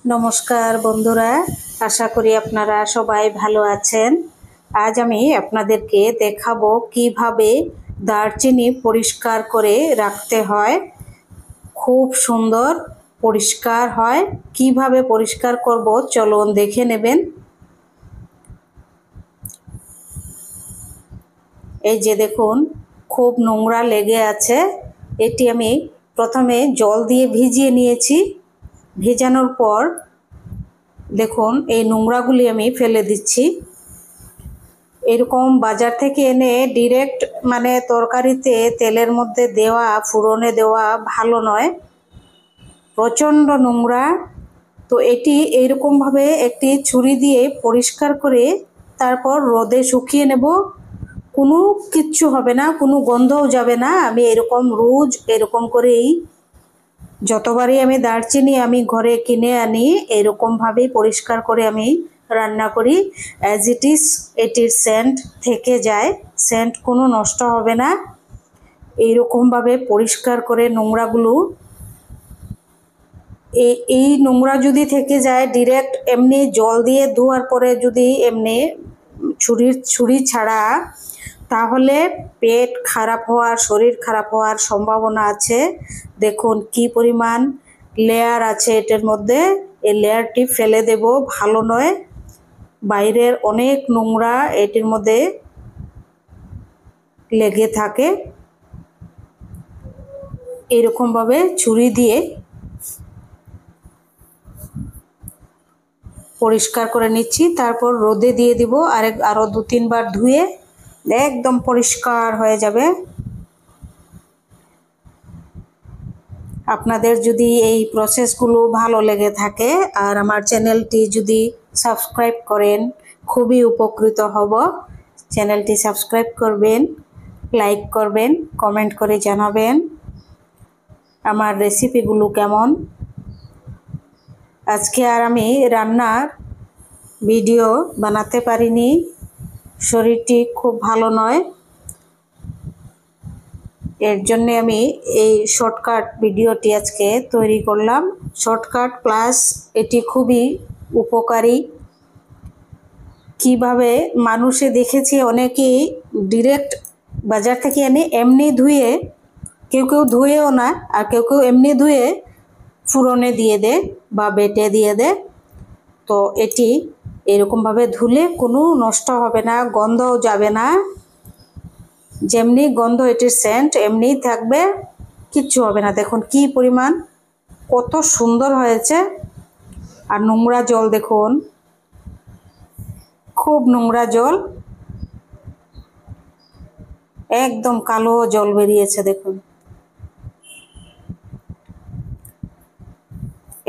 नमस्कार बंधुरा आशा करी आपनारा सबाई भालो आछेन। आज आमी आपनादेरके देखाबो किभाबे दारचिनी परिष्कार करे राखते हय। खूब सुंदर परिष्कार हय। किभाबे परिष्कार करबो चलुन देखे नेबेन। এই যে দেখুন খুব নোংরা লেগে আছে। এটি আমি প্রথমে জল দিয়ে ভিজিয়ে নিয়েছি। ভেজানোর পর দেখুন এই নোংরাগুলি আমি ফেলে দিচ্ছি। এরকম বাজার থেকে এনে ডাইরেক্ট মানে তরকারিতে তেলের মধ্যে দেওয়া ফুরনে দেওয়া ভালো নয়, প্রচণ্ড নোংরা। তো এটি এইরকম ভাবে একটি ছুরি দিয়ে পরিষ্কার করে তারপর রোদে শুকিয়ে নেব। কোনো কিচ্ছু হবে না, কোনো গন্ধও যাবে না। আমি এরকম রোজ এরকম করেই যতবারই আমি দারচিনি আমি ঘরে কিনে আনি এরকম ভাবে পরিষ্কার করে আমি রান্না করি। অ্যাজ ইট ইজ এটির সেন্ট থেকে যায়, সেন্ট কোনো নষ্ট হবে না। এইরকম ভাবে পরিষ্কার করে নোংরাগুলো এই নোংরা যদি থেকে যায় ডাইরেক্ট এমনি জল দিয়ে ধোয়ার পরে যদি এমনি ছুরি ছাড়া, তাহলে পেট খারাপ হওয়ার শরীর খারাপ হওয়ার সম্ভাবনা আছে। দেখুন কি পরিমাণ লেয়ার আছে এটার মধ্যে। এই লেয়ারটি ফেলে দেব, ভালো নয়। বাইরের অনেক নোংরা এটির মধ্যে লেগে থাকে। এরকম ভাবে ছুরি দিয়ে পরিষ্কার করে নিচ্ছি। তারপর রোদে দিয়ে দিব আরো 2-3 বার ধুয়ে একদম পরিষ্কার হয়ে যাবে। আপনাদের যদি এই প্রসেসগুলো ভালো লেগে থাকে আর আমার চ্যানেলটি যদি সাবস্ক্রাইব করেন খুবই উপকৃত হব। চ্যানেলটি সাবস্ক্রাইব করবেন, লাইক করবেন, কমেন্ট করে জানাবেন আমার রেসিপিগুলো কেমন। আজকে আর আমি রান্নার ভিডিও বানাতে পারিনি, শরীরটি খুব ভালো নয়। এর জন্য আমি এই শর্টকাট ভিডিওটি আজকে তৈরি করলাম। শর্টকাট প্লাস এটি খুবই উপকারী। কিভাবে মানুষে দেখেছি অনেকেই ডাইরেক্ট বাজার থেকে এনে এমনি ধুয়ে, কেউ কেউ ধুয়েও না আর কেউ কেউ এমনি ধুয়ে ফুরনে দিয়ে দেয় বা বেটে দিয়ে দেয়। তো এটি এরকমভাবে ধুলে কোনো নষ্ট হবে না, গন্ধও যাবে না। যেমনি গন্ধ এটির সেন্ট এমনিই থাকবে, কিচ্ছু হবে না। দেখুন কি পরিমাণ কত সুন্দর হয়েছে। আর নোংরা জল দেখুন, খুব নোংরা জল, একদম কালো জল বেরিয়েছে দেখুন।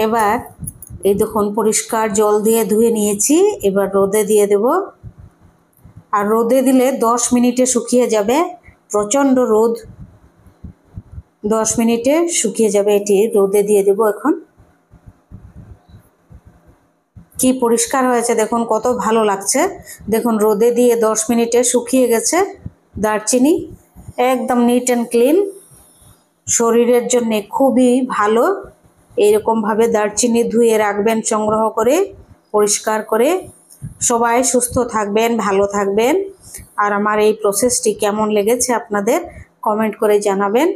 এবার এই দেখুন পরিষ্কার জল দিয়ে ধুয়ে নিয়েছি। এবার রোদে দিয়ে দেব। আর রোদে দিলে 10 মিনিটে শুকিয়ে যাবে। প্রচণ্ড রোদ, 10 মিনিটে শুকিয়ে যাবে। এটি রোদে দিয়ে দেব এখন। কি পরিষ্কার হয়েছে দেখুন, কত ভালো লাগছে। দেখুন রোদে দিয়ে 10 মিনিটে শুকিয়ে গেছে দারচিনি, একদম নিট অ্যান্ড ক্লিন। শরীরের জন্য খুবই ভালো। এইরকমভাবে দারচিনি ধুয়ে রাখবেন সংগ্রহ করে, পরিষ্কার করে। সবাই সুস্থ থাকবেন, ভালো থাকবেন। আর আমার এই প্রসেসটি কেমন লেগেছে আপনাদের কমেন্ট করে জানাবেন।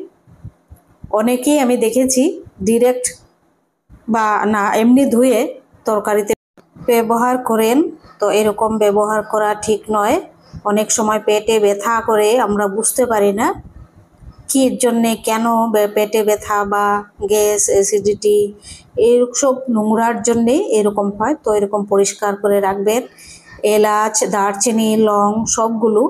অনেকেই আমি দেখেছি ডাইরেক্ট বা না এমনি ধুয়ে তরকারিতে ব্যবহার করেন। তো এরকম ব্যবহার করা ঠিক নয়। অনেক সময় পেটে ব্যথা করে, আমরা বুঝতে পারি না কির জন্যে, কেন পেটে ব্যথা বা গ্যাস, অ্যাসিডিটি এইসব নোংরার জন্যে এরকম হয়। তো এরকম পরিষ্কার করে রাখবেন। এলাচ, দারচিনি, লং সবগুলো